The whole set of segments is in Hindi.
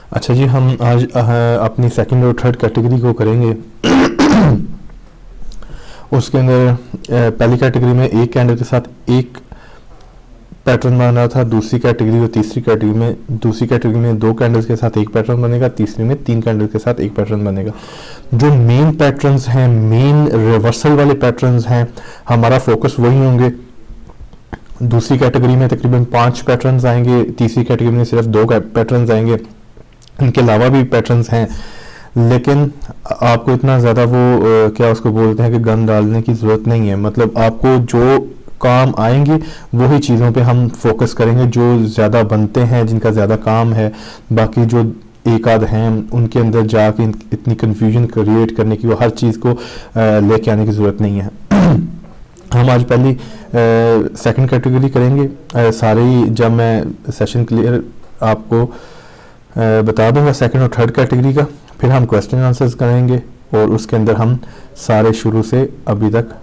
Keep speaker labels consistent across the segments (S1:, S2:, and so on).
S1: अच्छा जी, हम आज अपनी सेकंड और थर्ड कैटेगरी को करेंगे। उसके अंदर पहली कैटेगरी में एक कैंडल के साथ एक पैटर्न बन रहा था, दूसरी कैटेगरी और तीसरी कैटेगरी में, दूसरी कैटेगरी में दो कैंडल्स के साथ एक पैटर्न बनेगा, तीसरी में तीन कैंडल के साथ एक पैटर्न बनेगा। जो मेन पैटर्न्स हैं, मेन रिवर्सल वाले पैटर्न्स हैं, हमारा फोकस वही होंगे। दूसरी कैटेगरी में तकरीबन 5 पैटर्न्स आएंगे, तीसरी कैटेगरी में सिर्फ 2 पैटर्न्स आएंगे। इनके अलावा भी पैटर्न्स हैं, लेकिन आपको इतना ज़्यादा वो क्या उसको बोलते हैं कि गन डालने की ज़रूरत नहीं है। मतलब आपको जो काम आएंगे वही चीज़ों पे हम फोकस करेंगे जो ज़्यादा बनते हैं, जिनका ज़्यादा काम है। बाकी जो एक आध हैं उनके अंदर जाके इतनी कन्फ्यूजन क्रिएट करने की, वो हर चीज़ को लेके आने की ज़रूरत नहीं है। हम आज पहली सेकंड कैटेगरी करेंगे। सारे ही जब मैं सेशन क्लियर आपको बता दूंगा सेकंड और थर्ड कैटेगरी का, फिर हम क्वेश्चन आंसर्स करेंगे और उसके अंदर हम सारे शुरू से अभी तक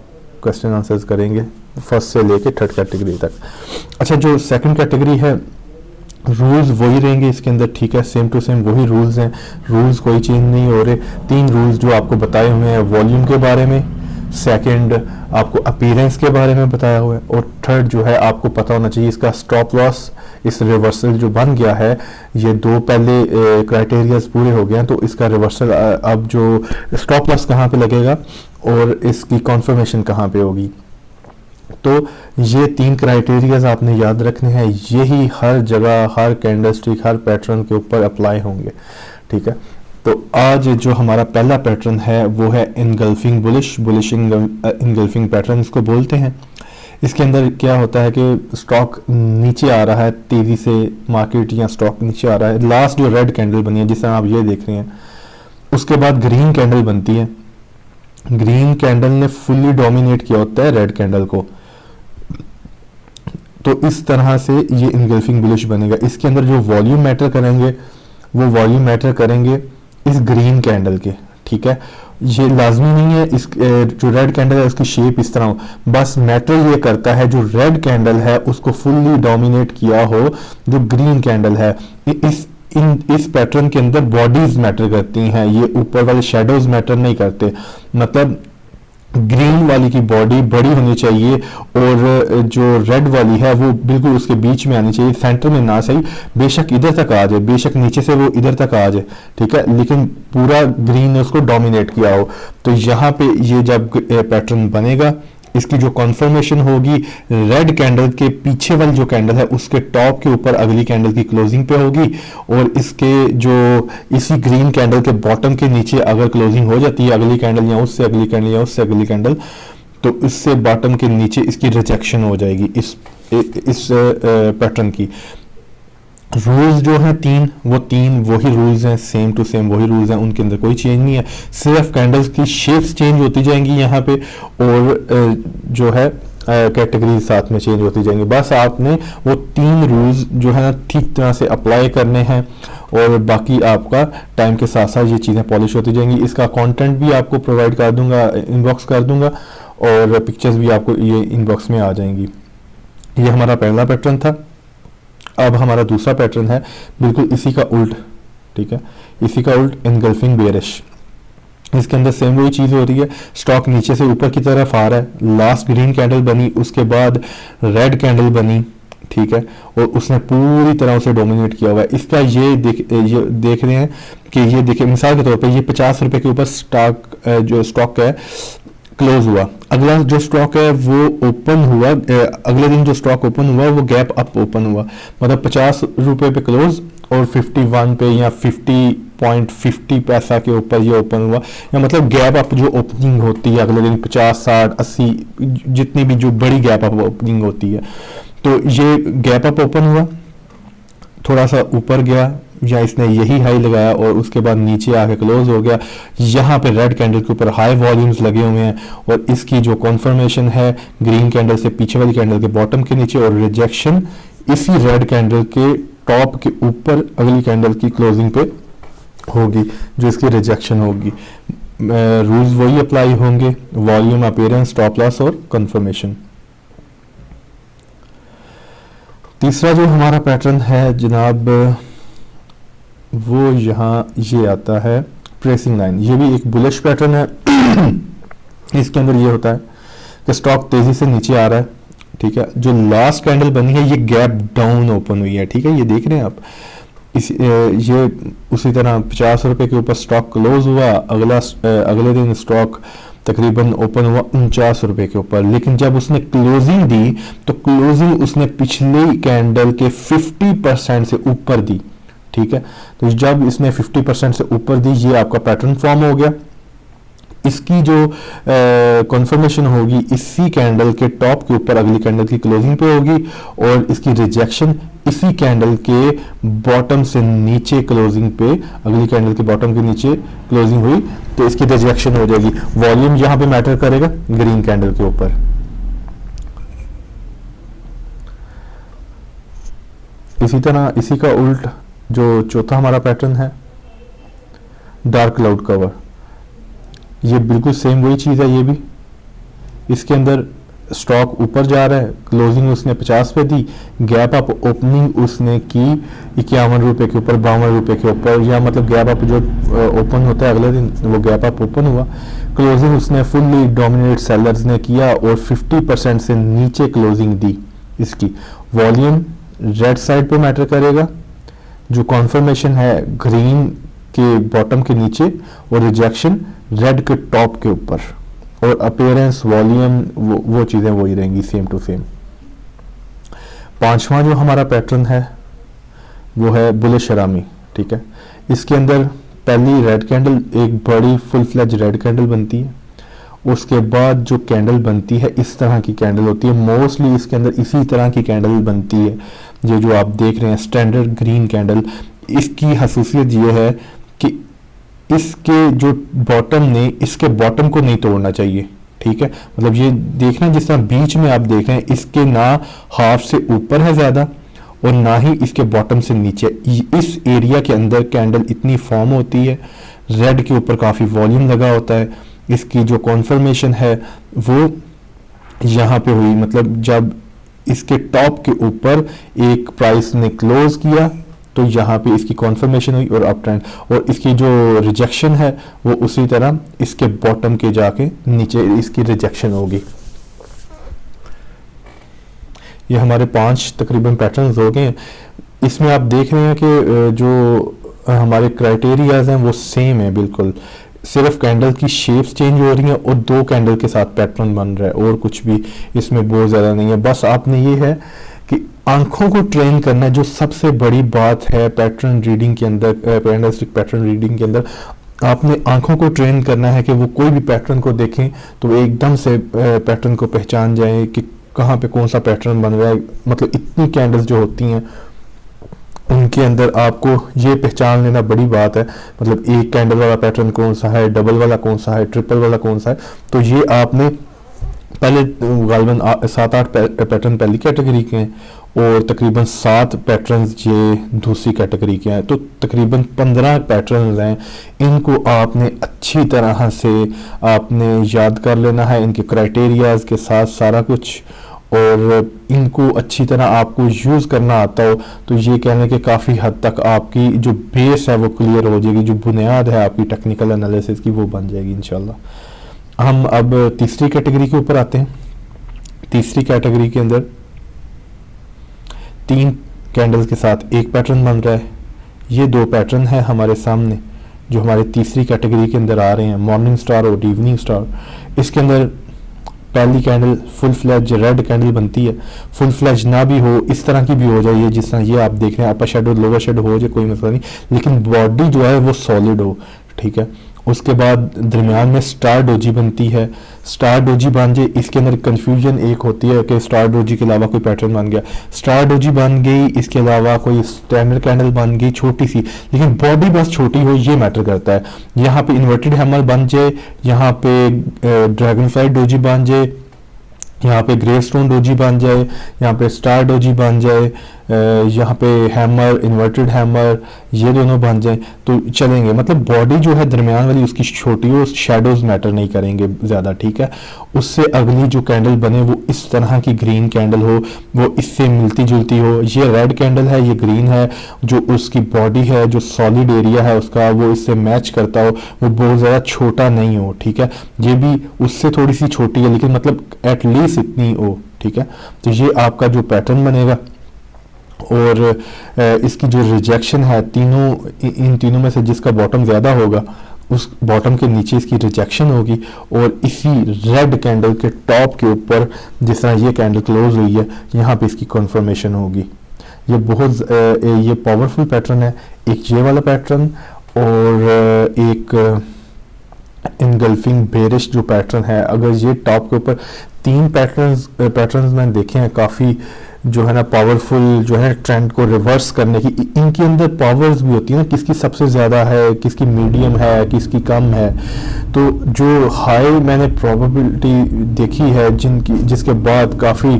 S1: क्वेश्चन आंसर्स करेंगे, फर्स्ट से लेके थर्ड कैटेगरी तक। अच्छा, जो सेकंड कैटेगरी है, रूल्स वही रहेंगे इसके अंदर, ठीक है, सेम टू सेम वही रूल्स हैं, रूल्स कोई चेंज नहीं हो रहे। 3 रूल्स जो आपको बताए हुए हैं, वॉल्यूम के बारे में, सेकंड आपको अपीयरेंस के बारे में बताया हुआ है, और थर्ड जो है आपको पता होना चाहिए इसका स्टॉप लॉस। इस रिवर्सल जो बन गया है, ये 2 पहले क्राइटेरियाज पूरे हो गए हैं, तो इसका रिवर्सल अब जो स्टॉप लॉस कहाँ पे लगेगा और इसकी कॉन्फर्मेशन कहाँ पे होगी। तो ये 3 क्राइटेरियाज आपने याद रखने हैं, यही हर जगह, हर कैंडलस्टिक, हर पैटर्न के ऊपर अप्लाई होंगे, ठीक है। तो आज जो हमारा पहला पैटर्न है वो है इनगल्फिंग बुलिश, इनगल्फिंग पैटर्न इसको बोलते हैं। इसके अंदर क्या होता है कि स्टॉक नीचे आ रहा है तेजी से, मार्केट या स्टॉक नीचे आ रहा है। लास्ट जो रेड कैंडल बनी है, जिस तरह आप ये देख रहे हैं, उसके बाद ग्रीन कैंडल बनती है। ग्रीन कैंडल ने फुल्ली डोमिनेट किया होता है रेड कैंडल को, तो इस तरह से ये इनगल्फिंग बुलिश बनेगा। इसके अंदर जो वॉल्यूम मैटर करेंगे वो वॉल्यूम मैटर करेंगे इस ग्रीन कैंडल के, ठीक है। ये लाजमी नहीं है इस जो रेड कैंडल है उसकी शेप इस तरह हो, बस मैटर ये करता है जो रेड कैंडल है उसको फुल्ली डोमिनेट किया हो जो ग्रीन कैंडल है। इस पैटर्न के अंदर बॉडीज मैटर करती हैं, ये ऊपर वाले शेडोज मैटर नहीं करते। मतलब ग्रीन वाली की बॉडी बड़ी होनी चाहिए और जो रेड वाली है वो बिल्कुल उसके बीच में आनी चाहिए, सेंटर में ना सही, बेशक इधर तक आ जाए, बेशक नीचे से वो इधर तक आ जाए, ठीक है, लेकिन पूरा ग्रीन ने उसको डोमिनेट किया हो। तो यहाँ पे ये जब पैटर्न बनेगा, इसकी जो कॉन्फर्मेशन होगी रेड कैंडल के पीछे वाली जो कैंडल है उसके टॉप के ऊपर अगली कैंडल की क्लोजिंग पे होगी, और इसके जो इसी ग्रीन कैंडल के बॉटम के नीचे अगर क्लोजिंग हो जाती है अगली कैंडल या उससे अगली कैंडल या उससे अगली कैंडल, तो इससे बॉटम के नीचे इसकी रिजेक्शन हो जाएगी इस पैटर्न की। रूल्स जो हैं 3, वो 3 वही रूल्स हैं, सेम टू सेम वही रूल्स हैं, उनके अंदर कोई चेंज नहीं है। सिर्फ कैंडल्स की शेप्स चेंज होती जाएंगी यहाँ पे, और जो है कैटेगरी साथ में चेंज होती जाएंगी। बस आपने वो 3 रूल्स जो है ना ठीक तरह से अप्लाई करने हैं, और बाकी आपका टाइम के साथ साथ ये चीज़ें पॉलिश होती जाएंगी। इसका कंटेंट भी आपको प्रोवाइड कर दूंगा, इनबॉक्स कर दूंगा, और पिक्चर्स भी आपको ये इनबॉक्स में आ जाएंगी। ये हमारा पहला पैटर्न था। अब हमारा दूसरा पैटर्न है बिल्कुल इसी का उल्ट, ठीक है, इसी का उल्ट इनगल्फिंग बेयरिश। इसके अंदर सेम वही चीज़ हो रही है, स्टॉक नीचे से ऊपर की तरफ आ रहा है, लास्ट ग्रीन कैंडल बनी, उसके बाद रेड कैंडल बनी, ठीक है, और उसने पूरी तरह से डोमिनेट किया हुआ है। इसका ये देख रहे हैं कि ये देखिए, मिसाल के तौर पर ये 50 रुपए के ऊपर जो स्टॉक है क्लोज हुआ, अगला जो स्टॉक है वो ओपन हुआ, अगले दिन जो स्टॉक ओपन हुआ वो गैप अप ओपन हुआ, मतलब 50 रुपए पे क्लोज और 51 पे या 50.50 पैसा के ऊपर ये ओपन हुआ, या मतलब गैप अप जो ओपनिंग होती है अगले दिन 50, 60, 80 जितनी भी जो बड़ी गैप अप ओपनिंग होती है, तो ये गैप अप ओपन हुआ, थोड़ा सा ऊपर गया या इसने यही हाई लगाया और उसके बाद नीचे आके क्लोज हो गया। यहाँ पे रेड कैंडल के ऊपर हाई वॉल्यूम्स लगे हुए हैं, और इसकी जो कॉन्फर्मेशन है ग्रीन कैंडल से पीछे वाली कैंडल के बॉटम के नीचे, और रिजेक्शन इसी रेड कैंडल के टॉप के ऊपर अगली कैंडल की क्लोजिंग पे होगी, जो इसकी रिजेक्शन होगी। रूल्स वही अप्लाई होंगे, वॉल्यूम, अपीयरेंस, स्टॉप लॉस और कन्फर्मेशन। तीसरा जो हमारा पैटर्न है जनाब, वो यहाँ ये आता है ट्रेसिंग लाइन। ये भी एक बुलिश पैटर्न है। इसके अंदर ये होता है कि स्टॉक तेजी से नीचे आ रहा है, ठीक है। जो लास्ट कैंडल बनी है ये गैप डाउन ओपन हुई है, ठीक है, ये देख रहे हैं आप। ये उसी तरह 50 रुपए के ऊपर स्टॉक क्लोज हुआ, अगले दिन स्टॉक तकरीबन ओपन हुआ 49 रुपए के ऊपर। लेकिन जब उसने क्लोजिंग दी तो क्लोजिंग उसने पिछली कैंडल के 50% से ऊपर दी, ठीक है। तो जब इसने 50% से ऊपर दी, ये आपका पैटर्न फॉर्म हो गया। इसकी जो कॉन्फर्मेशन होगी इसी कैंडल के टॉप के ऊपर अगली कैंडल की क्लोजिंग पे होगी, और इसकी रिजेक्शन इसी कैंडल के बॉटम से नीचे क्लोजिंग पे, अगली कैंडल के बॉटम के नीचे क्लोजिंग हुई तो इसकी रिजेक्शन हो जाएगी। वॉल्यूम यहां पे मैटर करेगा ग्रीन कैंडल के ऊपर। इसी तरह इसी का उल्ट जो चौथा हमारा पैटर्न है डार्क क्लाउड कवर, ये बिल्कुल सेम वही चीज है। ये भी इसके अंदर स्टॉक ऊपर जा रहा है, क्लोजिंग उसने 50 पे दी, गैप अप ओपनिंग उसने की 51 रुपए के ऊपर, 52 रुपए के ऊपर, या मतलब गैप अप जो ओपन होता है अगले दिन वो गैप अप ओपन हुआ। क्लोजिंग उसने फुल्ली डोमिनेट सेलर्स ने किया और 50% से नीचे क्लोजिंग दी। इसकी वॉल्यूम रेड साइड पे मैटर करेगा, जो कॉन्फर्मेशन है ग्रीन के बॉटम के नीचे, और रिजेक्शन रेड के टॉप के ऊपर, और अपीयरेंस वॉल्यूम वो चीजें वही रहेंगी सेम टू सेम। पांचवा जो हमारा पैटर्न है वो है बुलिश हरामी, ठीक है। इसके अंदर पहली रेड कैंडल, एक बड़ी फुल फ्लेज रेड कैंडल बनती है, उसके बाद जो कैंडल बनती है इस तरह की कैंडल होती है। मोस्टली इसके अंदर इसी तरह की कैंडल बनती है, ये जो आप देख रहे हैं स्टैंडर्ड ग्रीन कैंडल। इसकी खसूसियत ये है कि इसके जो बॉटम ने इसके बॉटम को नहीं तोड़ना चाहिए, ठीक है। मतलब ये देखना जिस तरह बीच में आप देख रहे हैं, इसके ना हाफ से ऊपर है ज्यादा और ना ही इसके बॉटम से नीचे। इस एरिया के अंदर कैंडल इतनी फॉर्म होती है, रेड के ऊपर काफी वॉल्यूम लगा होता है। इसकी जो कॉन्फर्मेशन है वो यहाँ पे हुई, मतलब जब इसके टॉप के ऊपर एक प्राइस ने क्लोज किया तो यहाँ पे इसकी कॉन्फर्मेशन हुई और अप ट्रेंड, और इसकी जो रिजेक्शन है वो उसी तरह इसके बॉटम के जाके नीचे इसकी रिजेक्शन होगी। ये हमारे 5 तकरीबन पैटर्न्स हो गए। इसमें आप देख रहे हैं कि जो हमारे क्राइटेरियाज हैं वो सेम है बिल्कुल, सिर्फ कैंडल की शेप्स चेंज हो रही हैं और 2 कैंडल के साथ पैटर्न बन रहा है, और कुछ भी इसमें बहुत ज़्यादा नहीं है। बस आपने ये है कि आंखों को ट्रेन करना है, जो सबसे बड़ी बात है पैटर्न रीडिंग के अंदर, कैंडलस्टिक पैटर्न रीडिंग के अंदर आपने आंखों को ट्रेन करना है कि वो कोई भी पैटर्न को देखें तो वो एकदम से पैटर्न को पहचान जाए कि कहाँ पे कौन सा पैटर्न बन रहा है। मतलब इतनी कैंडल्स जो होती हैं उनके अंदर आपको ये पहचान लेना बड़ी बात है, मतलब एक कैंडल वाला पैटर्न कौन सा है, डबल वाला कौन सा है, ट्रिपल वाला कौन सा है। तो ये आपने पहले गालिबन 7-8 पैटर्न पहली कैटेगरी के हैं और तकरीबन 7 पैटर्न्स ये दूसरी कैटेगरी के हैं, तो तकरीबन 15 पैटर्न्स हैं। इनको आपने अच्छी तरह से आपने याद कर लेना है, इनके क्राइटेरियाज के साथ सारा कुछ, और इनको अच्छी तरह आपको यूज़ करना आता हो तो ये कहने के काफ़ी हद तक आपकी जो बेस है वो क्लियर हो जाएगी, जो बुनियाद है आपकी टेक्निकल एनालिसिस की वो बन जाएगी इंशाल्लाह। हम अब तीसरी कैटेगरी के ऊपर आते हैं। तीसरी कैटेगरी के अंदर 3 कैंडल्स के साथ एक पैटर्न बन रहा है। ये 2 पैटर्न है हमारे सामने जो हमारे तीसरी कैटेगरी के अंदर आ रहे हैं, मॉर्निंग स्टार और इवनिंग स्टार। इसके अंदर पहली candle full fledge red candle बनती है, फुल फ्लैज ना भी हो इस तरह की भी हो जाए, जिस तरह ये आप देख रहे हैं, अपर शेडो लोअर शेडो हो जाए कोई मसला नहीं, लेकिन बॉडी जो है वो सॉलिड हो, ठीक है। उसके बाद दरमियान में स्टार डोजी बनती है, स्टार डोजी बन जाए। इसके अंदर कंफ्यूजन एक होती है कि स्टार डोजी के अलावा कोई पैटर्न बन गया, स्टार डोजी बन गई, इसके अलावा कोई स्टैंडर्ड कैंडल बन गई छोटी सी, लेकिन बॉडी बस छोटी हो, ये मैटर करता है। यहाँ पे इन्वर्टेड हैमर बन जाए, यहाँ पे ड्रैगन फ्लाई डोजी बन जाए, यहाँ पे ग्रे स्टोन डोजी बन जाए, यहाँ पे स्टार डोजी बन जाए, यहाँ पे हैमर, इन्वर्टेड हैमर, ये दोनों बन जाएं तो चलेंगे। मतलब बॉडी जो है दरमियान वाली उसकी छोटी हो, शेडोज़ मैटर नहीं करेंगे ज़्यादा, ठीक है। उससे अगली जो कैंडल बने वो इस तरह की ग्रीन कैंडल हो, वो इससे मिलती जुलती हो। ये रेड कैंडल है, ये ग्रीन है, जो उसकी बॉडी है, जो सॉलिड एरिया है उसका, वो इससे मैच करता हो, वो बहुत ज़्यादा छोटा नहीं हो, ठीक है। ये भी उससे थोड़ी सी छोटी है लेकिन मतलब एटलीस्ट इतनी हो, ठीक है। तो ये आपका जो पैटर्न बनेगा। और इसकी जो रिजेक्शन है, इन तीनों में से जिसका बॉटम ज़्यादा होगा उस बॉटम के नीचे इसकी रिजेक्शन होगी। और इसी रेड कैंडल के टॉप के ऊपर जिस तरह ये कैंडल क्लोज हुई है, यहाँ पे इसकी कन्फर्मेशन होगी। ये बहुत ये पावरफुल पैटर्न है। एक ये वाला पैटर्न और एक इनगल्फिंग बेरिश जो पैटर्न है, अगर ये टॉप के ऊपर तीन पैटर्न्स मैंने देखे हैं काफ़ी जो है ना पावरफुल, जो है ट्रेंड को रिवर्स करने की। इनके अंदर पावर्स भी होती है ना, किसकी सबसे ज़्यादा है, किसकी मीडियम है, किसकी कम है। तो जो हाई मैंने प्रोबेबिलिटी देखी है जिसके बाद काफ़ी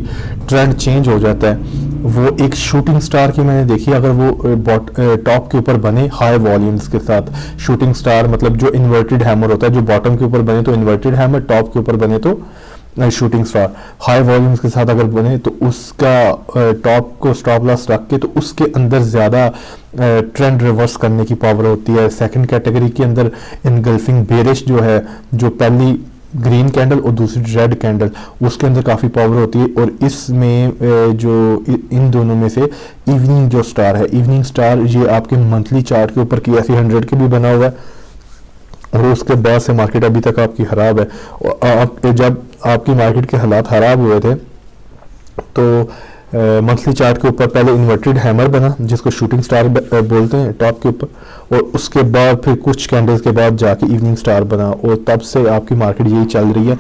S1: ट्रेंड चेंज हो जाता है, वो एक शूटिंग स्टार की मैंने देखी। अगर वो टॉप के ऊपर बने हाई वॉल्यूम्स के साथ, शूटिंग स्टार मतलब जो इन्वर्टेड हैमर होता है, जो बॉटम के ऊपर बने तो इन्वर्टेड हैमर, टॉप के ऊपर बने तो शूटिंग स्टार, हाई वॉल्यूम्स के साथ अगर बने तो उसका टॉप को स्टॉप लॉस रख के तो उसके अंदर ज़्यादा ट्रेंड रिवर्स करने की पावर होती है। सेकंड कैटेगरी के अंदर इनगल्फिंग बेरिश जो है, जो पहली ग्रीन कैंडल और दूसरी रेड कैंडल, उसके अंदर काफ़ी पावर होती है। और इसमें जो इन दोनों में से इवनिंग जो स्टार है, इवनिंग स्टार ये आपके मंथली चार्ट के ऊपर QSE 100 के भी बना हुआ है। और उसके बाद से मार्केट अभी तक आपकी ख़राब है। और जब आपकी मार्केट के हालात ख़राब हुए थे तो मंथली चार्ट के ऊपर पहले इन्वर्टेड हैमर बना जिसको शूटिंग स्टार बोलते हैं टॉप के ऊपर, और उसके बाद फिर कुछ कैंडल्स के बाद जाके इवनिंग स्टार बना, और तब से आपकी मार्केट यही चल रही है।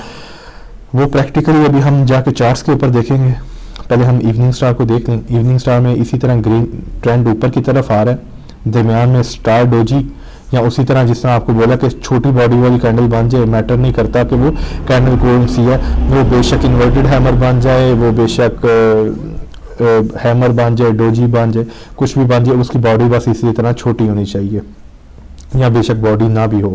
S1: वो प्रैक्टिकली अभी हम जाके चार्ट्स के ऊपर देखेंगे। पहले हम इवनिंग स्टार को देख लें। इवनिंग स्टार में इसी तरह ग्रीन ट्रेंड ऊपर की तरफ आ रहा है, दरमियान में स्टार डोजी, या उसी तरह जिस तरह आपको बोला कि छोटी बॉडी वाली कैंडल बन जाए, मैटर नहीं करता कि वो कैंडल कौन सी है, वो बेशक इन्वर्टेड हैमर बन जाए, वो बेशक हैमर बन जाए, डोजी बन जाए, कुछ भी बन जाए, उसकी बॉडी बस इसी तरह छोटी होनी चाहिए, या बेशक बॉडी ना भी हो,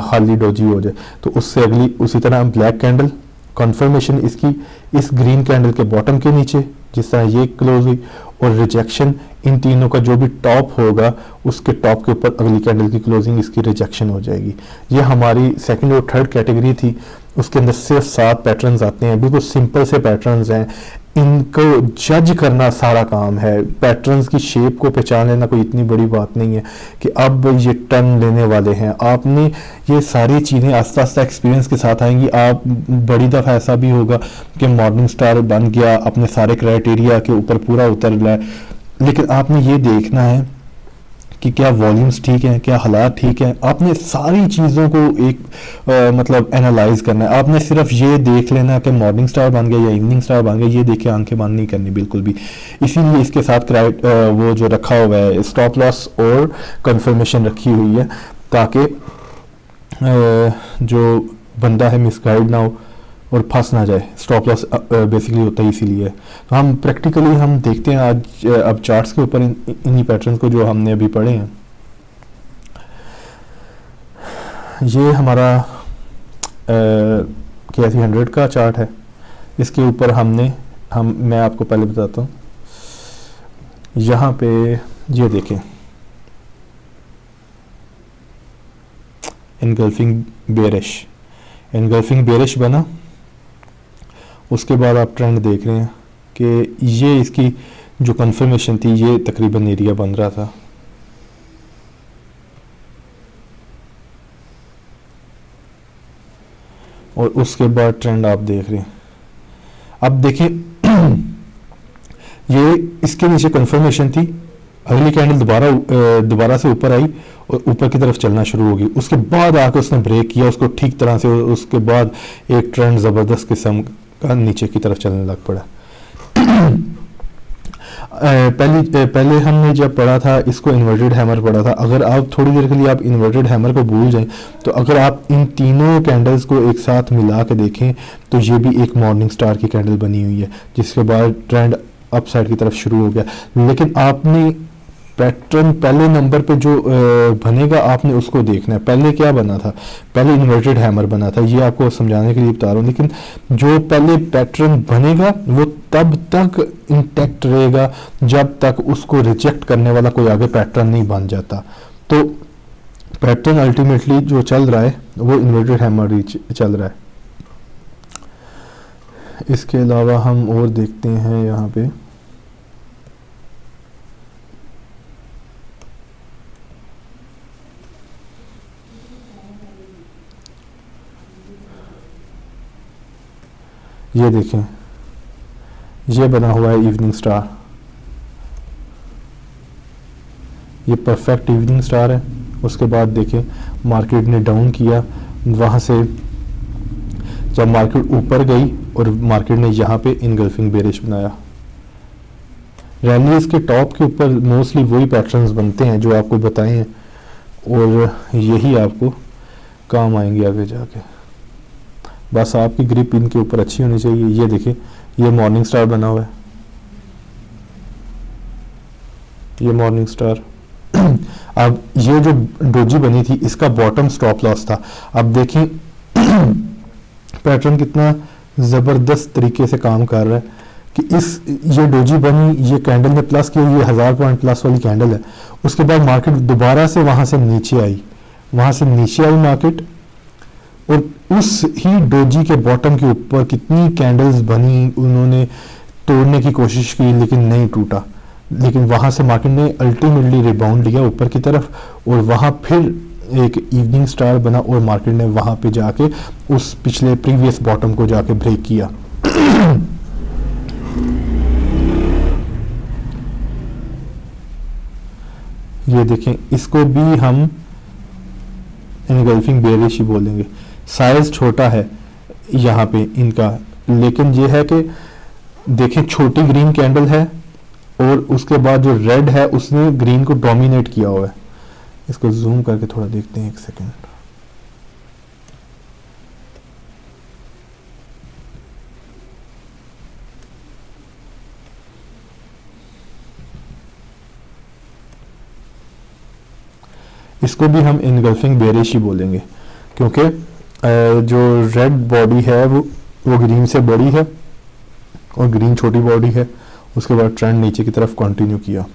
S1: खाली डोजी हो जाए। तो उससे अगली उसी तरह ब्लैक कैंडल कन्फर्मेशन इसकी इस ग्रीन कैंडल के बॉटम के नीचे जिस तरह ये क्लोज हुई, और रिजेक्शन इन तीनों का जो भी टॉप होगा उसके टॉप के ऊपर अगली कैंडल की क्लोजिंग इसकी रिजेक्शन हो जाएगी। ये हमारी सेकंड और थर्ड कैटेगरी थी। उसके अंदर सिर्फ 7 पैटर्न्स आते हैं, बिल्कुल सिंपल से पैटर्न्स हैं। इनको जज करना सारा काम है, पैटर्न्स की शेप को पहचान लेना कोई इतनी बड़ी बात नहीं है कि अब ये टर्न लेने वाले हैं। आपने ये सारी चीज़ें आस्ता आस्ता एक्सपीरियंस के साथ आएंगी। आप बड़ी दफ़ा ऐसा भी होगा कि मॉर्निंग स्टार बन गया, अपने सारे क्राइटेरिया के ऊपर पूरा उतर रहा है, लेकिन आपने ये देखना है कि क्या वॉल्यूम्स ठीक हैं, क्या हालात ठीक हैं। आपने सारी चीज़ों को एक मतलब एनालाइज करना है। आपने सिर्फ ये देख लेना है कि मॉर्निंग स्टार बन गया या इवनिंग स्टार बन गया, ये देख के आंखें बंद नहीं करनी बिल्कुल भी। इसीलिए इसके साथ वो जो रखा हुआ है स्टॉप लॉस और कंफर्मेशन रखी हुई है, ताकि जो बंदा है मिसगाइड ना हो और फंस ना जाए। स्टॉप लॉस बेसिकली होता है इसीलिए। तो हम प्रैक्टिकली हम देखते हैं आज अब चार्ट्स के ऊपर इन्हीं पैटर्न्स को जो हमने अभी पढ़े हैं। ये हमारा QSE 100 का चार्ट है। इसके ऊपर मैं आपको पहले बताता हूँ। यहाँ पे ये देखें इनगल्फिंग बेरिश बना। उसके बाद आप ट्रेंड देख रहे हैं कि ये इसकी जो कंफर्मेशन थी ये तकरीबन एरिया बन रहा था। और उसके बाद ट्रेंड आप देख रहे हैं। अब देखिए ये इसके नीचे कंफर्मेशन थी, अगली कैंडल दोबारा से ऊपर आई और ऊपर की तरफ चलना शुरू होगी। उसके बाद आकर उसने ब्रेक किया उसको ठीक तरह से, उसके बाद एक ट्रेंड ज़बरदस्त किस्म का नीचे की तरफ चलने लग पड़ा। पहले हमने जब पढ़ा था इसको इन्वर्टेड हैमर पढ़ा था। अगर आप थोड़ी देर के लिए आप इन्वर्टेड हैमर को भूल जाएं तो अगर आप इन तीनों कैंडल्स को एक साथ मिला के देखें तो ये भी एक मॉर्निंग स्टार की कैंडल बनी हुई है, जिसके बाद ट्रेंड अपसाइड की तरफ शुरू हो गया, लेकिन आपने पैटर्न पहले नंबर पे जो बनेगा आपने उसको देखना है। पहले क्या बना था, पहले इन्वर्टेड हैमर बना था, ये आपको समझाने के लिए बता रहा हूँ। लेकिन जो पहले पैटर्न बनेगा वो तब तक इंटैक्ट रहेगा जब तक उसको रिजेक्ट करने वाला कोई आगे पैटर्न नहीं बन जाता। तो पैटर्न अल्टीमेटली जो चल रहा है वो इन्वर्टेड हैमर ही चल रहा है। इसके अलावा हम और देखते हैं यहाँ पे, ये देखें, ये बना हुआ है इवनिंग स्टार, ये परफेक्ट इवनिंग स्टार है। उसके बाद देखें मार्केट ने डाउन किया, वहाँ से जब मार्केट ऊपर गई और मार्केट ने यहाँ पे इनगल्फिंग बेरिश बनाया। रैलीज के टॉप के ऊपर मोस्टली वही पैटर्न्स बनते हैं जो आपको बताए हैं, और यही आपको काम आएंगे आगे जाके। बस आपकी ग्रिप इनके ऊपर अच्छी होनी चाहिए। ये देखिए, ये मॉर्निंग स्टार बना हुआ है, ये मॉर्निंग स्टार। अब ये जो डोजी बनी थी इसका बॉटम स्टॉप लॉस था। अब देखें पैटर्न कितना जबरदस्त तरीके से काम कर रहा है कि ये डोजी बनी, ये कैंडल ने प्लस किया, ये 1000 पॉइंट प्लस वाली कैंडल है। उसके बाद मार्केट दोबारा से वहां से नीचे आई, मार्केट, और उस ही डोजी के बॉटम के ऊपर कितनी कैंडल्स बनी, उन्होंने तोड़ने की कोशिश की लेकिन नहीं टूटा। लेकिन वहां से मार्केट ने अल्टीमेटली रिबाउंड लिया ऊपर की तरफ, और वहां फिर एक इवनिंग स्टार बना और मार्केट ने वहां पे जाके उस पिछले प्रीवियस बॉटम को जाके ब्रेक किया। ये देखें, इसको भी हम एनगल्फिंग बेरिश ही बोलेंगे। साइज छोटा है यहाँ पे इनका, लेकिन ये है कि देखें छोटी ग्रीन कैंडल है और उसके बाद जो रेड है उसने ग्रीन को डोमिनेट किया हुआ है। इसको जूम करके थोड़ा देखते हैं, एक सेकेंड। इसको भी हम इनगल्फिंग बेरिश ही बोलेंगे, क्योंकि जो रेड बॉडी है वो ग्रीन से बड़ी है और ग्रीन छोटी बॉडी है। उसके बाद ट्रेंड नीचे की तरफ कंटिन्यू किया।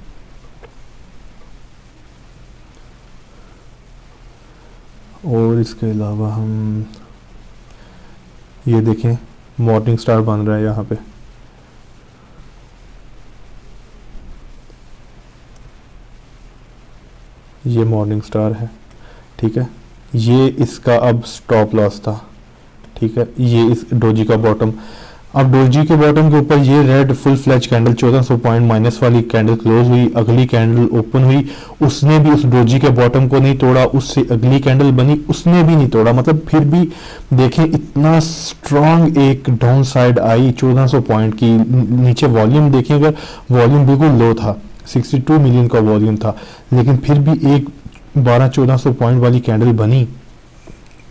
S1: और इसके अलावा हम ये देखें, मॉर्निंग स्टार बन रहा है यहाँ पे। ये मॉर्निंग स्टार है, ठीक है। ये इसका अब स्टॉप लॉस था, ठीक है। ये इस डोजी का बॉटम, अब डोजी के बॉटम के ऊपर ये red full fledge candle 1400 point minus वाली कैंडल क्लोज हुई। अगली कैंडल ओपन हुई, उसने भी उस डोजी के बॉटम को नहीं तोड़ा। उससे अगली कैंडल बनी, उसने भी नहीं तोड़ा। मतलब फिर भी देखें इतना स्ट्रॉन्ग एक डाउन साइड आई 1400 पॉइंट की। नीचे वॉल्यूम देखें, अगर वॉल्यूम बिल्कुल लो था, 62 मिलियन का वॉल्यूम था, लेकिन फिर भी एक 1200-1400 पॉइंट वाली कैंडल बनी।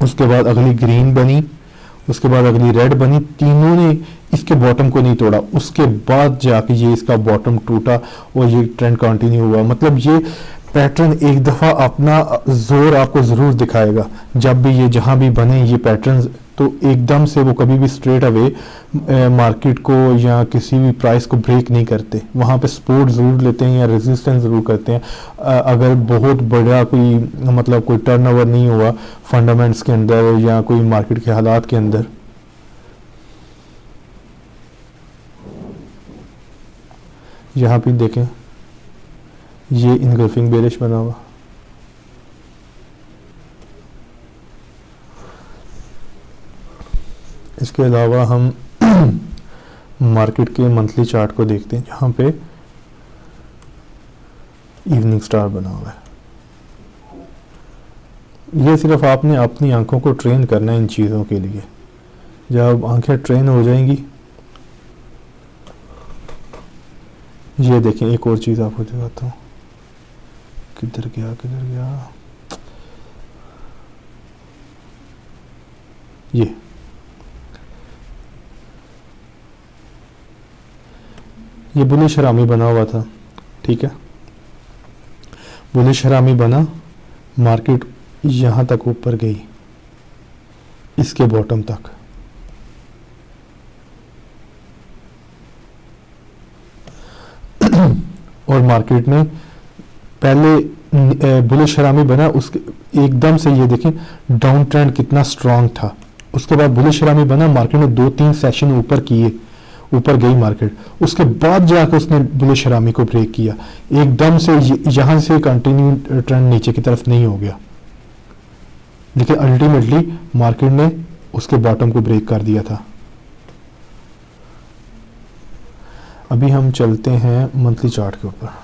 S1: उसके बाद अगली ग्रीन बनी, उसके बाद अगली रेड बनी, तीनों ने इसके बॉटम को नहीं तोड़ा। उसके बाद जाके ये इसका बॉटम टूटा और ये ट्रेंड कंटिन्यू हुआ। मतलब ये पैटर्न एक दफ़ा अपना जोर आपको ज़रूर दिखाएगा। जब भी ये जहाँ भी बने ये पैटर्न, तो एकदम से वो कभी भी स्ट्रेट अवे मार्केट को या किसी भी प्राइस को ब्रेक नहीं करते। वहाँ पे सपोर्ट ज़रूर लेते हैं या रेजिस्टेंस ज़रूर करते हैं। अगर बहुत बड़ा कोई मतलब कोई टर्नओवर नहीं हुआ फंडामेंट्स के अंदर या कोई मार्केट के हालात के अंदर। यहाँ पे देखें, ये इनगल्फिंग बेरिश बना हुआ। इसके अलावा हम मार्केट के मंथली चार्ट को देखते हैं, जहाँ पे इवनिंग स्टार बना हुआ है। ये सिर्फ आपने अपनी आंखों को ट्रेन करना है इन चीज़ों के लिए। जब आंखें ट्रेन हो जाएंगी, ये देखें एक और चीज़ आपको दिखाता हूँ। किधर गया ये बुलिश हरामी बना हुआ था, ठीक है, बुलिश हरामी बना, मार्केट यहाँ तक ऊपर गई, इसके बॉटम तक, और मार्केट ने पहले बुलिश हरामी बना, उसके एकदम से ये देखें डाउन ट्रेंड कितना स्ट्रांग था, उसके बाद बुलिश हरामी बना, मार्केट ने 2-3 सेशन ऊपर किए, ऊपर गई मार्केट, उसके बाद जाकर उसने बुलिश हरामी को ब्रेक किया, एकदम से यहाँ से कंटिन्यू ट्रेंड नीचे की तरफ नहीं हो गया, लेकिन अल्टीमेटली मार्केट ने उसके बॉटम को ब्रेक कर दिया था। अभी हम चलते हैं मंथली चार्ट के ऊपर।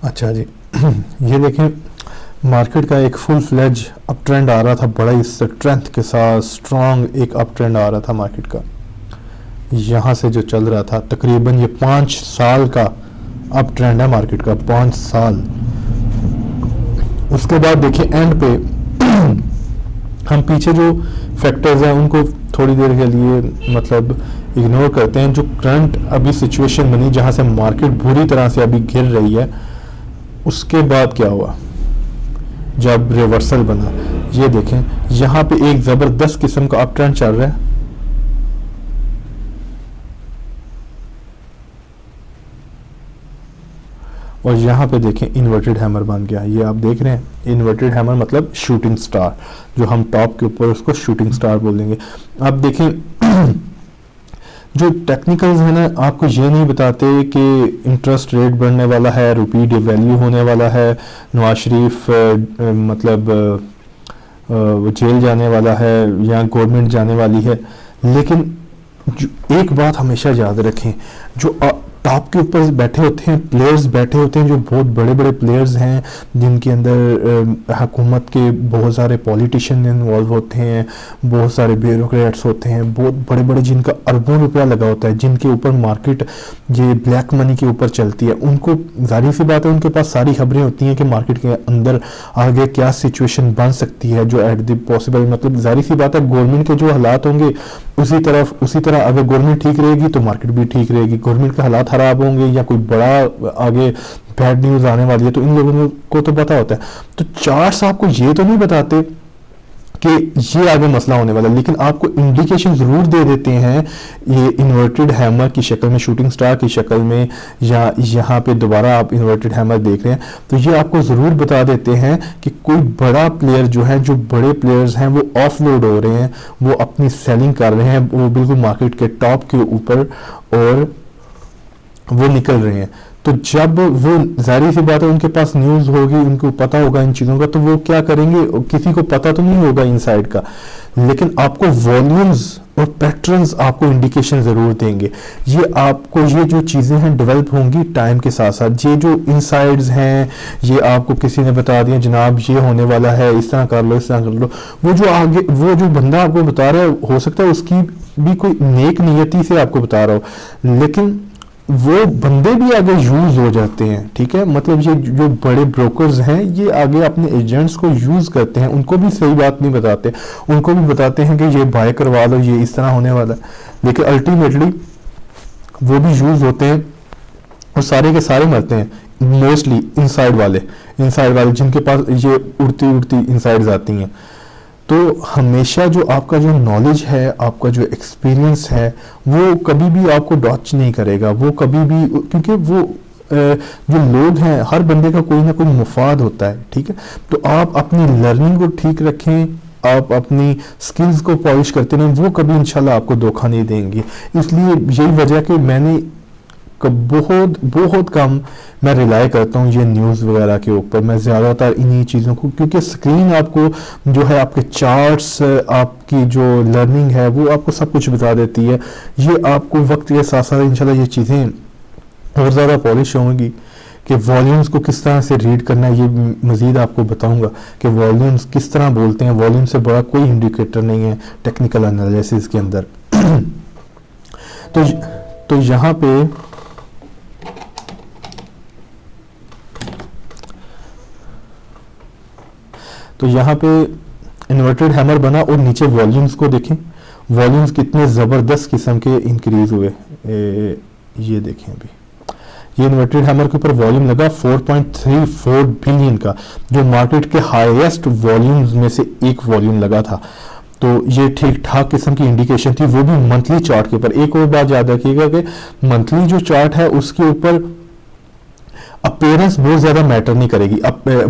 S1: अच्छा जी, ये देखें मार्केट का एक फुल फ्लेज अप ट्रेंड आ रहा था, बड़ा ही स्ट्रेंथ के साथ स्ट्रॉन्ग एक अप ट्रेंड आ रहा था मार्केट का, यहाँ से जो चल रहा था तकरीबन ये 5 साल का अप ट्रेंड है मार्केट का, 5 साल। उसके बाद देखिए एंड पे हम पीछे जो फैक्टर्स हैं उनको थोड़ी देर के लिए मतलब इग्नोर करते हैं। जो करंट अभी सिचुएशन बनी जहाँ से मार्केट बुरी तरह से अभी गिर रही है, उसके बाद क्या हुआ जब रिवर्सल बना, ये देखें यहाँ पे एक ज़बरदस्त किस्म का अप ट्रेंड चल रहा है, और यहाँ पे देखें इन्वर्टेड हैमर बन गया। ये आप देख रहे हैं इन्वर्टेड हैमर मतलब शूटिंग स्टार, जो हम टॉप के ऊपर उसको शूटिंग स्टार बोल देंगे। आप देखें जो टेक्निकल्स है ना, आपको ये नहीं बताते कि इंटरेस्ट रेट बढ़ने वाला है, रुपी डिवैल्यू होने वाला है, नवाज शरीफ मतलब जेल जाने वाला है या गवर्नमेंट जाने वाली है। लेकिन एक बात हमेशा याद रखें, जो टॉप के ऊपर बैठे होते हैं प्लेयर्स, बैठे होते हैं जो बहुत बड़े बड़े प्लेयर्स हैं, जिनके अंदर हुकूमत के बहुत सारे पॉलिटिशियन इन्वॉल्व होते हैं, बहुत सारे ब्यूरोक्रेट्स होते हैं, बहुत बड़े बड़े जिनका अरबों रुपया लगा होता है, जिनके ऊपर मार्केट ये ब्लैक मनी के ऊपर चलती है। उनको जाहिर सी बात है उनके पास सारी खबरें होती हैं कि मार्केट के अंदर आगे क्या सिचुएशन बन सकती है, जो एट द पॉसिबल मतलब जाहिर सी बात है गवर्नमेंट के जो हालात होंगे उसी तरह अगर गवर्नमेंट ठीक रहेगी तो मार्केट भी ठीक रहेगी, गवर्नमेंट के हालात खराब होंगे या कोई बड़ा आगे बैड न्यूज आने वाली है तो इन लोगों को तो पता होता है। तो चार्ट्स आपको ये तो नहीं बताते कि ये आगे मसला होने वाला है, लेकिन आपको इंडिकेशन जरूर दे देते हैं ये इन्वर्टेड हैमर की शक्ल में, शूटिंग स्टार की शक्ल में, या यहाँ पे दोबारा आप इन्वर्टेड हैमर देख रहे हैं तो ये आपको जरूर बता देते हैं कि कोई बड़ा प्लेयर जो है, जो बड़े प्लेयर्स हैं वो ऑफलोड हो रहे हैं, वो अपनी सेलिंग कर रहे हैं, वो बिल्कुल मार्केट के टॉप के ऊपर और वो निकल रहे हैं। तो जब वो जाहिर सी बात है उनके पास न्यूज़ होगी, उनको पता होगा इन चीज़ों का, तो वो क्या करेंगे, किसी को पता तो नहीं होगा इनसाइड का, लेकिन आपको वॉल्यूम्स और पैटर्न्स आपको इंडिकेशन ज़रूर देंगे। ये आपको ये जो चीज़ें हैं डेवलप होंगी टाइम के साथ साथ। ये जो इनसाइड्स हैं ये आपको किसी ने बता दिया जनाब ये होने वाला है, इस तरह कर लो, इस तरह कर लो। वो जो आगे वो जो बंदा आपको बता रहा है हो सकता है उसकी भी कोई नेक नियति से आपको बता रहा हो, लेकिन वो बंदे भी आगे यूज हो जाते हैं। ठीक है, मतलब ये जो बड़े ब्रोकर्स हैं ये आगे अपने एजेंट्स को यूज करते हैं, उनको भी सही बात नहीं बताते, उनको भी बताते हैं कि ये बाय करवा लो, ये इस तरह होने वाला है, लेकिन अल्टीमेटली वो भी यूज होते हैं और सारे के सारे मरते हैं। मोस्टली इनसाइड वाले जिनके पास ये उड़ती उड़ती इनसाइड्स आती हैं। तो हमेशा जो आपका जो नॉलेज है, आपका जो एक्सपीरियंस है, वो कभी भी आपको डॉच नहीं करेगा, वो कभी भी, क्योंकि वो जो लोग हैं हर बंदे का कोई ना कोई मुफाद होता है। ठीक है, तो आप अपनी लर्निंग को ठीक रखें, आप अपनी स्किल्स को पॉलिश करते रहें, वो कभी इंशाल्लाह आपको धोखा नहीं देंगे। इसलिए यही वजह कि मैंने बहुत बहुत कम मैं रिलाई करता हूँ ये न्यूज़ वगैरह के ऊपर। मैं ज़्यादातर इन्हीं चीज़ों को, क्योंकि स्क्रीन आपको जो है आपके चार्ट्स, आपकी जो लर्निंग है वो आपको सब कुछ बता देती है। ये आपको वक्त के साथ साथ इंशाल्लाह ये चीज़ें और ज़्यादा पॉलिश होंगी कि वॉल्यूम्स को किस तरह से रीड करना है। ये मज़ीद आपको बताऊंगा कि वॉल्यूम्स किस तरह बोलते हैं। वॉल्यूम से बड़ा कोई इंडिकेटर नहीं है टेक्निकल एनालिसिस के अंदर। तो यहाँ पे इन्वर्टेड हैमर बना और नीचे वॉल्यूम्स को देखें, वॉल्यूम्स कितने ज़बरदस्त किस्म के इंक्रीज हुए। ये देखें अभी ये इन्वर्टेड हैमर के ऊपर वॉल्यूम लगा 4.34 बिलियन का, जो मार्केट के हाईएस्ट वॉल्यूम्स में से एक वॉल्यूम लगा था। तो ये ठीक ठाक किस्म की इंडिकेशन थी, वो भी मंथली चार्ट के ऊपर। एक और बात याद रखिएगा कि मंथली जो चार्ट है उसके ऊपर अपीयरेंस बहुत ज्यादा मैटर नहीं करेगी।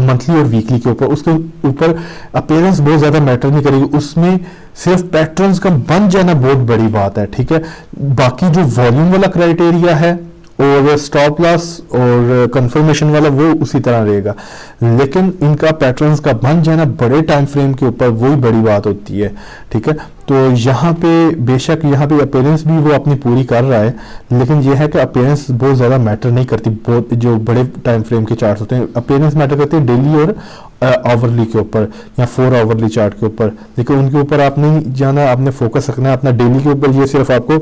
S1: मंथली और वीकली के ऊपर, उसके ऊपर अपीयरेंस बहुत ज्यादा मैटर नहीं करेगी, उसमें सिर्फ पैटर्न्स का बन जाना बहुत बड़ी बात है, ठीक है। बाकी जो वॉल्यूम वाला क्राइटेरिया है और स्टॉप लॉस और कंफर्मेशन वाला वो उसी तरह रहेगा, लेकिन इनका पैटर्न्स का बन जाना बड़े टाइम फ्रेम के ऊपर वही बड़ी बात होती है, ठीक है। तो यहाँ पे बेशक यहाँ पे अपीयरेंस भी वो अपनी पूरी कर रहा है, लेकिन ये है कि अपीयरेंस बहुत ज़्यादा मैटर नहीं करती। बहुत जो बड़े टाइम फ्रेम के चार्ट्स होते हैं अपीयरेंस मैटर करते हैं डेली और आवरली के ऊपर या 4 आवरली चार्ट के ऊपर, लेकिन उनके ऊपर आप नहीं जाना, आपने फोकस रखना है अपना डेली के ऊपर। ये सिर्फ आपको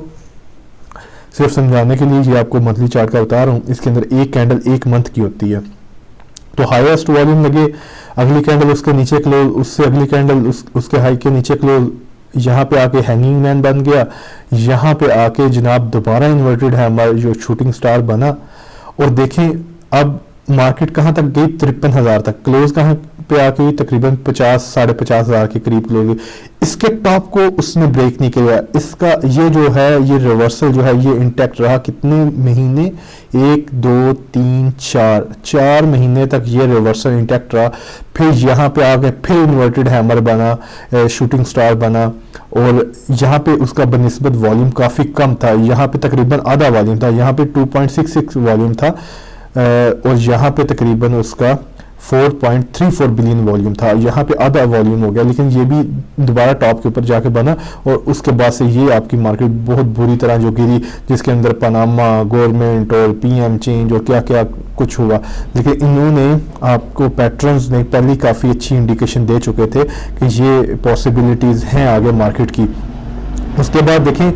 S1: सिर्फ समझाने के लिए ये आपको मंथली चार्ट का बता रहा हूँ। इसके अंदर एक कैंडल एक मंथ की होती है। तो हाईएस्ट वॉल्यूम लगे, अगली कैंडल उसके नीचे क्लोज, उससे अगली कैंडल उसके हाई के नीचे क्लोज, यहाँ पे आके हैंगिंग मैन बन गया, यहाँ पे आके जनाब दोबारा इन्वर्टेड है हमारा जो शूटिंग स्टार बना। और देखें अब मार्केट कहाँ तक गई, 53,000 तक। क्लोज कहाँ पे आके हुई, तकरीबन 50-50,000 के करीब क्लोज हुई। इसके टॉप को उसने ब्रेक नहीं किया। इसका ये जो है ये रिवर्सल जो है ये इंटैक्ट रहा कितने महीने, 1 2 3 4 महीने तक ये रिवर्सल इंटैक्ट रहा। फिर यहाँ पे आके फिर इन्वर्टेड हैमर बना, शूटिंग स्टार बना, और यहाँ पे उसका बनिस्बत वॉल्यूम काफ़ी कम था। यहाँ पे तकरीबन आधा वॉल्यूम था, यहाँ पे 2.66 वॉल्यूम था, और यहाँ पे तकरीबन उसका 4.34 बिलियन वॉल्यूम था। यहाँ पे आधा वॉल्यूम हो गया, लेकिन ये भी दोबारा टॉप के ऊपर जाके बना। और उसके बाद से ये आपकी मार्केट बहुत बुरी तरह जो गिरी, जिसके अंदर पनामा गवर्नमेंट और पीएम चेंज और क्या क्या कुछ हुआ। लेकिन इन्होंने आपको पैटर्न्स ने पहले काफ़ी अच्छी इंडिकेशन दे चुके थे कि ये पॉसिबिलिटीज़ हैं आगे मार्केट की। उसके बाद देखें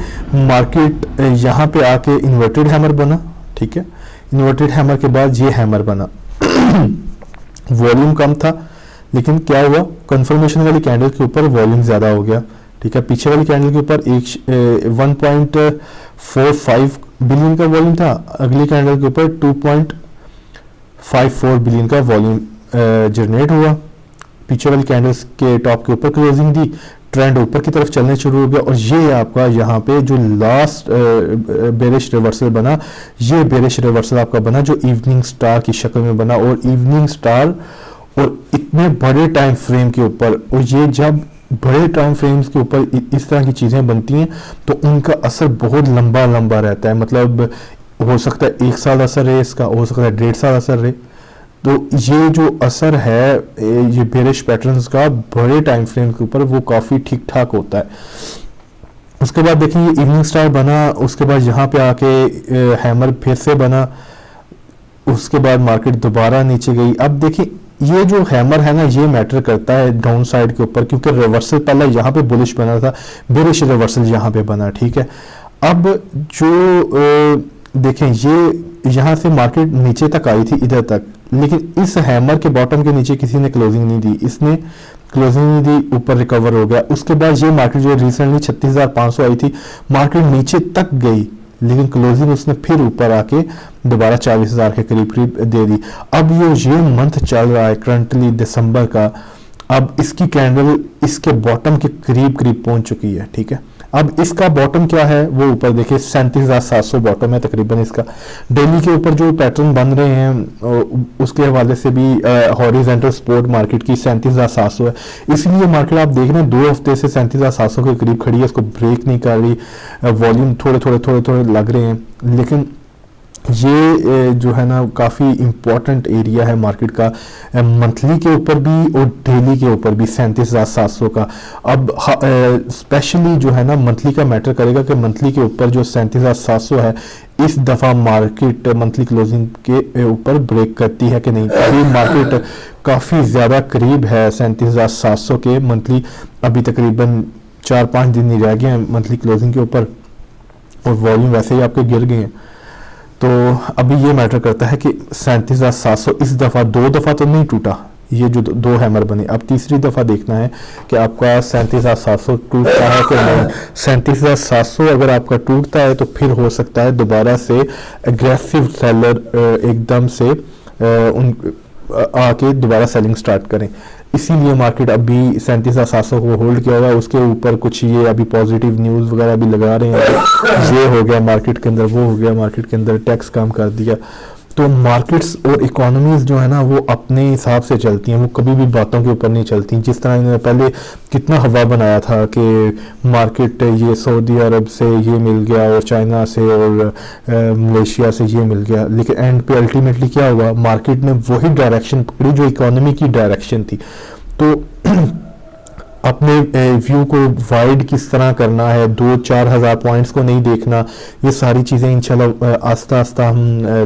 S1: मार्केट यहाँ पे आके इन्वर्टेड हैमर बना, ठीक है। इन्वर्टेड हैमर के बाद ये हैमर बना वॉल्यूम कम था, लेकिन क्या हुआ, कंफर्मेशन वाली कैंडल के ऊपर वॉल्यूम ज़्यादा हो गया, ठीक है। पीछे वाली कैंडल के ऊपर 1.45 बिलियन का वॉल्यूम था, अगली कैंडल के ऊपर 2.54 बिलियन का वॉल्यूम जनरेट हुआ। पीछे वाली कैंडल्स के टॉप के ऊपर क्लोजिंग दी, ट्रेंड ऊपर की तरफ चलने शुरू हो गया। और ये आपका यहाँ पे जो लास्ट बेरिश रिवर्सल बना, ये बेरिश रिवर्सल आपका बना जो इवनिंग स्टार की शक्ल में बना। और इवनिंग स्टार और इतने बड़े टाइम फ्रेम के ऊपर, और ये जब बड़े टाइम फ्रेम्स के ऊपर इस तरह की चीज़ें बनती हैं तो उनका असर बहुत लंबा लंबा रहता है। मतलब हो सकता है 1 साल असर रहे इसका, हो सकता है 1.5 साल असर रहे। तो ये जो असर है ये बेरिश पैटर्न्स का बड़े टाइम फ्रेम के ऊपर वो काफ़ी ठीक ठाक होता है। उसके बाद देखिए ये इवनिंग स्टार बना, उसके बाद यहाँ पे आके हैमर फिर से बना, उसके बाद मार्केट दोबारा नीचे गई। अब देखिए ये जो हैमर है ना ये मैटर करता है डाउन साइड के ऊपर, क्योंकि रिवर्सल पहले यहाँ पे बुलिश बना था, बेरिश रिवर्सल यहाँ पे बना, ठीक है। अब जो देखें ये यहाँ से मार्केट नीचे तक आई थी इधर तक, लेकिन इस हैमर के बॉटम के नीचे किसी ने क्लोजिंग नहीं दी, इसने क्लोजिंग नहीं दी, ऊपर रिकवर हो गया। उसके बाद ये मार्केट जो रिसेंटली 36,500 आई थी, मार्केट नीचे तक गई, लेकिन क्लोजिंग उसने फिर ऊपर आके दोबारा 40,000 के करीब करीब दे दी। अब ये मंथ चल रहा है करंटली दिसंबर का, अब इसकी कैंडल इसके बॉटम के करीब करीब पहुंच चुकी है, ठीक है। अब इसका बॉटम क्या है, वो ऊपर देखिए 37,700 बॉटम है तकरीबन इसका। डेली के ऊपर जो पैटर्न बन रहे हैं उसके हवाले से भी हॉरिजॉन्टल सपोर्ट मार्केट की 37,700 है। इसलिए मार्केट आप देख रहे हैं 2 हफ्ते से 37,700 के करीब खड़ी है, इसको ब्रेक नहीं कर रही, वॉल्यूम थोड़े लग रहे हैं, लेकिन ये जो है ना काफ़ी इम्पोर्टेंट एरिया है मार्केट का, मंथली के ऊपर भी और डेली के ऊपर भी 37,700 का। अब स्पेशली जो है ना मंथली का मैटर करेगा कि मंथली के ऊपर जो 37,700 है, इस दफ़ा मार्केट मंथली क्लोजिंग के ऊपर ब्रेक करती है कि नहीं। अभी मार्केट काफ़ी ज़्यादा करीब है 37,700 के मंथली, अभी तकरीबन 4-5 दिन ही रह गए हैं मंथली क्लोजिंग के ऊपर और वॉल्यूम वैसे ही आपके गिर गए हैं। तो अभी ये मैटर करता है कि 37,700 इस दफ़ा 2 दफ़ा तो नहीं टूटा, ये जो 2 हैमर बने, अब तीसरी दफ़ा देखना है कि आपका 37,700 टूटता है कि नहीं। 37,700 अगर आपका टूटता है तो फिर हो सकता है दोबारा से एग्रेसिव सेलर एकदम से उन आके दोबारा सेलिंग स्टार्ट करें। इसीलिए मार्केट अभी 37,700 को होल्ड किया हुआ है। उसके ऊपर कुछ ये अभी पॉजिटिव न्यूज़ वगैरह भी लगा रहे हैं, ये हो गया मार्केट के अंदर, वो हो गया मार्केट के अंदर, टैक्स काम कर दिया। तो मार्केट्स और इकोनॉमीज जो है ना वो अपने हिसाब से चलती हैं, वो कभी भी बातों के ऊपर नहीं चलती। जिस तरह इन्होंने पहले कितना हवा बनाया था कि मार्केट ये सऊदी अरब से ये मिल गया और चाइना से और मलेशिया से ये मिल गया, लेकिन एंड पे अल्टीमेटली क्या हुआ, मार्केट ने वही डायरेक्शन पकड़ी जो इकोनॉमी की डायरेक्शन थी। तो अपने व्यू को वाइड किस तरह करना है, 2-4 हज़ार पॉइंट्स को नहीं देखना, ये सारी चीज़ें इंशाल्लाह आस्ता आस्ता हम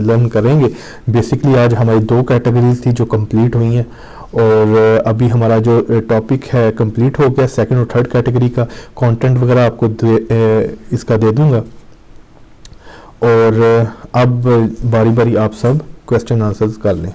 S1: लर्न करेंगे। बेसिकली आज हमारी 2 कैटेगरीज थी जो कंप्लीट हुई हैं और अभी हमारा जो टॉपिक है कंप्लीट हो गया। सेकंड और थर्ड कैटेगरी का कंटेंट वगैरह आपको इसका दे दूंगा और अब बारी बारी आप सब क्वेश्चन आंसर्स कर लें।